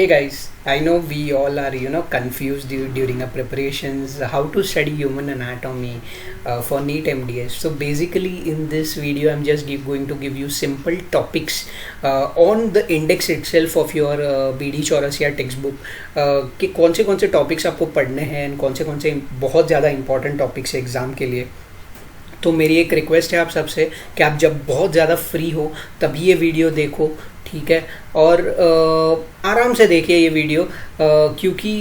Hey guys, I know we all are confused during our preparations how to study human anatomy for NEET MDS. So basically in this video I'm just going to give you simple topics on the index itself of your BD चौरस या textbook कि कौन से topics आपको पढ़ने हैं and कौन से बहुत ज़्यादा इंपॉर्टेंट टॉपिक्स है एग्ज़ाम के लिए. तो मेरी एक रिक्वेस्ट है आप सबसे कि आप जब बहुत ज़्यादा फ्री हो तभी ये वीडियो देखो, ठीक है. और आराम से देखिए ये वीडियो क्योंकि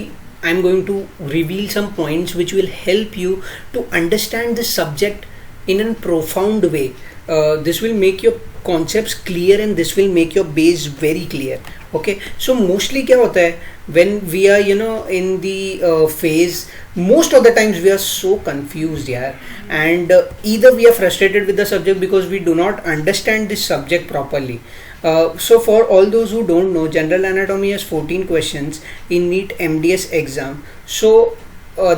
I am going to reveal some points which will help you to understand this subject in an profound way. This will make your concepts clear and this will make your base very clear. Okay, so mostly क्या होता है when we are in the phase, most of the times we are so confused yaar, and either we are frustrated with the subject because we do not understand this subject properly. So for all those who don't know, general anatomy has 14 questions in NEET MDS exam. So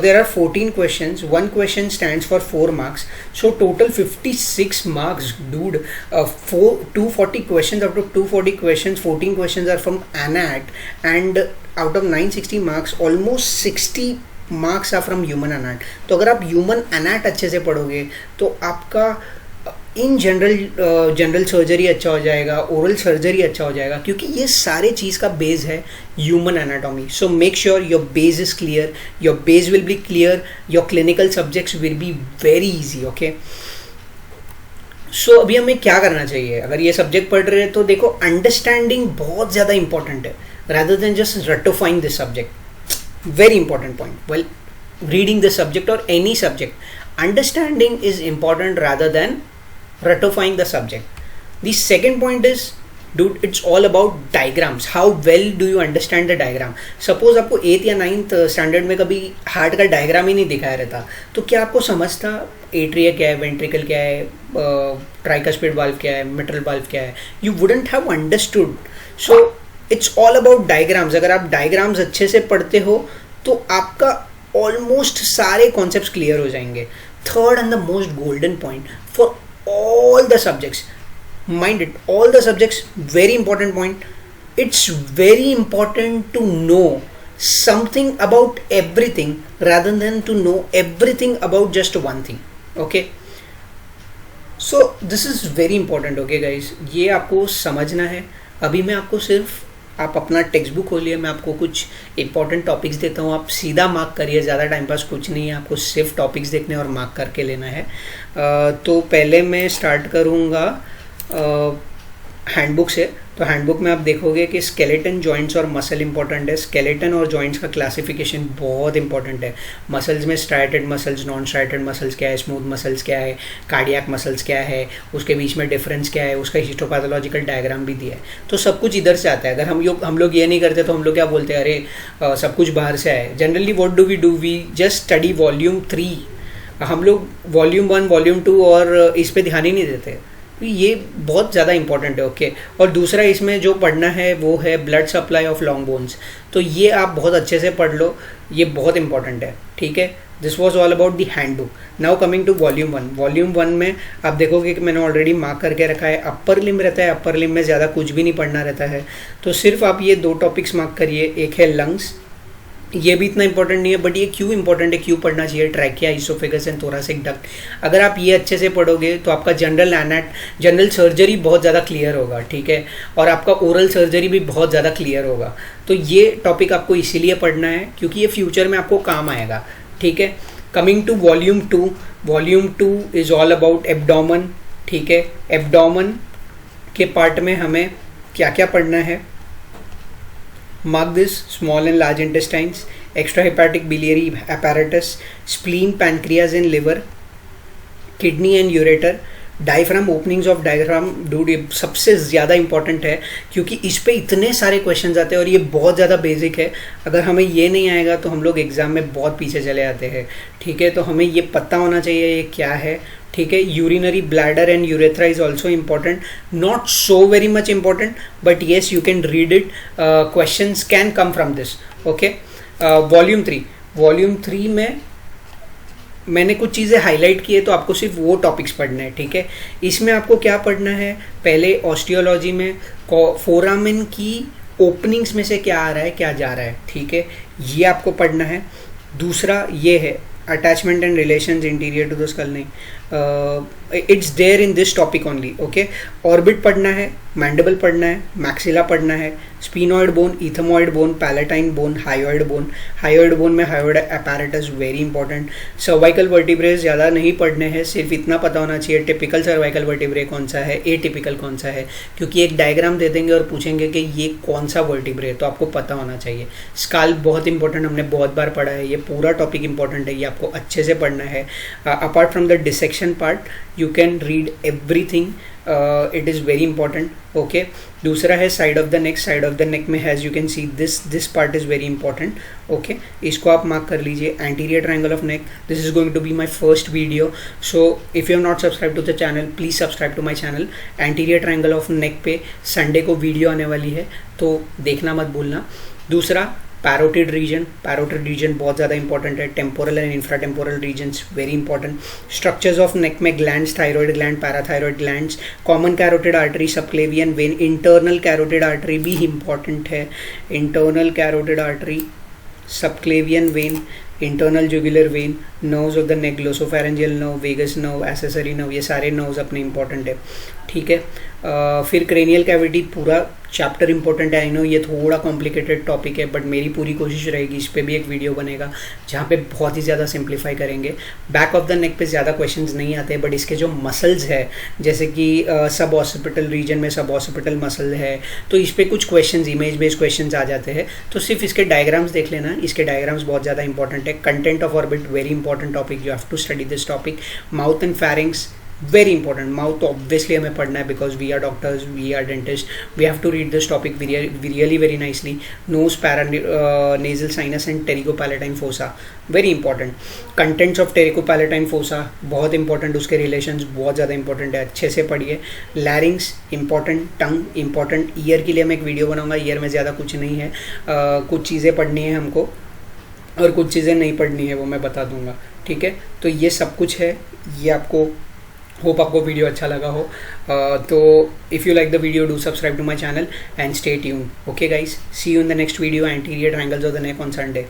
there are 14 questions. One question stands for 4 marks. So total 56 marks, dude. 240 questions. Out of 240 questions, 14 questions are from ANAT, and out of 960 marks, almost 60 marks are from human anat. तो अगर आप human anat अच्छे से पढ़ोगे तो आपका in general surgery अच्छा हो जाएगा, ओरल सर्जरी अच्छा हो जाएगा, क्योंकि ये सारे चीज़ का बेस है human anatomy. So make sure your base is clear, your base will be clear, your clinical subjects will be very easy. Okay, so अभी हमें क्या करना चाहिए अगर ये सब्जेक्ट पढ़ रहे हैं तो देखो, अंडरस्टैंडिंग बहुत ज़्यादा इंपॉर्टेंट है rather than just ratifying this subject. Very important point. Well, reading the subject or any subject, understanding is important rather than ratifying the subject. The second point is, dude, it's all about diagrams. How well do you understand the diagram? Suppose आपको 8th या 9th standard में कभी heart का diagram ही नहीं दिखाया रहता, तो क्या आपको समझता एट्रिया क्या है, वेंट्रिकल क्या है, ट्राइकस्पिड वाल्व क्या है, मिट्रल वाल्व क्या है? You wouldn't have understood. So it's all about diagrams. अगर आप डायग्राम्स अच्छे से पढ़ते हो तो आपका ऑलमोस्ट सारे कॉन्सेप्ट्स क्लियर हो जाएंगे. Third and the most golden point for all the subjects, mind it, all the subjects, very important point, it's very important to know something about everything rather than to know everything about just one thing. Okay, so this is very important. Okay guys, ये आपको समझना है. अभी मैं आपको सिर्फ, आप अपना टेक्स्ट बुक खोलिए, मैं आपको कुछ इंपॉर्टेंट टॉपिक्स देता हूँ, आप सीधा मार्क करिए. ज़्यादा टाइम पास कुछ नहीं है, आपको सिर्फ टॉपिक्स देखने और मार्क करके लेना है. तो पहले मैं स्टार्ट करूँगा हैंडबुक से. तो हैंडबुक में आप देखोगे कि स्केलेटन, जॉइंट्स और मसल इंपॉर्टेंट है. स्केलेटन और जॉइंट्स का क्लासिफिकेशन बहुत इंपॉर्टेंट है. मसल्स में striated muscles, non striated muscles क्या है, स्मूथ मसल्स क्या है, कार्डियक मसल्स क्या है, उसके बीच में डिफरेंस क्या है, उसका हिस्टोपैथोलॉजिकल डायग्राम भी दिया है. तो सब कुछ इधर से आता है. अगर हम लोग ये नहीं करते तो हम लोग क्या बोलते हैं, अरे सब कुछ बाहर से आए. Generally what do we just study volume 3. हम लोग वॉल्यूम 1, वॉल्यूम 2 और इस पर ध्यान ही नहीं देते. ये बहुत ज़्यादा इंपॉर्टेंट है. ओके, और दूसरा इसमें जो पढ़ना है वो है blood supply of long bones. तो ये आप बहुत अच्छे से पढ़ लो, ये बहुत इंपॉर्टेंट है. ठीक है, this was all about the handbook. Now coming to volume 1. Volume 1 में आप देखोगे कि मैंने ऑलरेडी मार्क करके रखा है. अपर लिम रहता है, अपर लिम में ज़्यादा कुछ भी नहीं पढ़ना रहता है. तो सिर्फ आप ये 2 टॉपिक्स मार्क करिए. एक है लंग्स, ये भी इतना इंपॉर्टेंट नहीं है, बट ये क्यों इंपॉर्टेंट है, क्यों पढ़ना चाहिए, trachea, oesophagus and thoracic duct. अगर आप ये अच्छे से पढ़ोगे तो आपका जनरल सर्जरी बहुत ज़्यादा क्लियर होगा. ठीक है, और आपका ओरल सर्जरी भी बहुत ज़्यादा क्लियर होगा. तो ये टॉपिक आपको इसीलिए पढ़ना है क्योंकि ये फ्यूचर में आपको काम आएगा. ठीक है, coming to volume 2. Volume 2 is all about abdomen. ठीक है, एब्डोमन के पार्ट में हमें क्या क्या पढ़ना है. Mark this: small and large intestines, extrahepatic biliary apparatus, spleen, pancreas and liver, kidney and ureter, diaphragm, openings of diaphragm. Dude, ये सबसे ज़्यादा इंपॉर्टेंट है क्योंकि इस पे इतने सारे क्वेश्चंस आते हैं और ये बहुत ज़्यादा बेसिक है. अगर हमें ये नहीं आएगा तो हम लोग एग्ज़ाम में बहुत पीछे चले जाते हैं. ठीक है, तो हमें ये पता होना चाहिए ये क्या है. ठीक है, urinary bladder and urethra is also important. Not so very much important, but yes you can read it. Questions can come from this. Okay, volume 3. Volume 3 में मैंने कुछ चीज़ें हाईलाइट की है, तो आपको सिर्फ वो टॉपिक्स पढ़ने हैं. ठीक है, इसमें आपको क्या पढ़ना है, पहले ऑस्टियोलॉजी में फोरामेन की ओपनिंग्स में से क्या आ रहा है, क्या जा रहा है, ठीक है, ये आपको पढ़ना है। दूसरा ये है attachment and relations interior to the skull, नहीं, it's there in this topic only, okay. Orbit पढ़ना है, मैंडिबल पढ़ना है, मैक्सिला पढ़ना है, sphenoid bone, ethmoid bone, palatine bone, hyoid bone. Hyoid bone में hyoid apparatus very important. Cervical vertebrae ज़्यादा नहीं पढ़ने हैं, सिर्फ इतना पता होना चाहिए टिपिकल सर्वाइकल वर्टिब्रे कौन सा है, एटिपिकल कौन सा है, क्योंकि एक डायग्राम दे देंगे और पूछेंगे कि ये कौन सा वर्टिब्रे है, तो आपको पता होना चाहिए। स्काल्प बहुत इंपॉर्टेंट, हमने बहुत बार पढ़ा है, ये पूरा टॉपिक इंपॉर्टेंट है, ये आपको अच्छे से पढ़ना है। Apart from the dissection part you can read everything, it is very important, okay. दूसरा है side of the neck, side of the neck में has you can see this part is very important, okay. इसको आप mark कर लीजिए। Anterior triangle of neck, this is going to be my first video, so if you have not subscribe to the channel please subscribe to my channel. Anterior triangle of नेक पे Sunday को video आने वाली है, तो देखना मत भूलना। दूसरा पैरोटिड रीजन, पैरोटिड रीजन बहुत ज़्यादा इंपॉर्टेंट है। Temporal and infratemporal regions very important. Structures of neck में glands, thyroid gland, parathyroid glands, common carotid artery, subclavian vein, internal carotid artery भी इंपॉर्टेंट है। Internal carotid artery, subclavian vein, internal jugular vein, nerves of the neck, glossopharyngeal nerve, vagus nerve, accessory nerve, ये सारे nerves अपने important है, ठीक है। फिर cranial cavity पूरा चैप्टर इंपॉर्टेंट है। आई नो ये थोड़ा कॉम्प्लिकेटेड टॉपिक है, बट मेरी पूरी कोशिश रहेगी, इस पे भी एक वीडियो बनेगा जहाँ पे बहुत ही ज़्यादा सिंप्लीफाई करेंगे। बैक ऑफ द नेक पे ज़्यादा क्वेश्चंस नहीं आते, बट इसके जो मसल्स है, जैसे कि सब ऑसिपिटल रीजन में सब ऑसिपिटल मसल है, तो इस पर कुछ क्वेश्चंस, इमेज बेस्ड क्वेश्चंस आ जाते हैं, तो सिर्फ इसके डायग्राम्स देख लेना, इसके डायग्राम्स बहुत ज़्यादा इंपॉर्टेंट है। Content of orbit very important topic, you have to study this topic. Mouth and pharynx very important, mouth obviously हमें पढ़ना है because we are doctors, we are dentist, we have to read this topic really very nicely. Nose, nasal sinus and pterygopalatine fossa very important. Contents of pterygopalatine fossa बहुत important, उसके relations बहुत ज़्यादा important है, अच्छे से पढ़िए। Larynx important, tongue important. Year के लिए मैं एक वीडियो बनाऊंगा, ईयर में ज़्यादा कुछ नहीं है, कुछ चीज़ें पढ़नी है हमको और कुछ चीज़ें नहीं पढ़नी है, वो मैं बता दूंगा, ठीक है। तो ये सब कुछ है, ये आपको होप आपको वीडियो अच्छा लगा हो। तो if you like the video do subscribe to my channel and stay tune, okay guys, see you in the next video, anterior triangles of the neck on Sunday.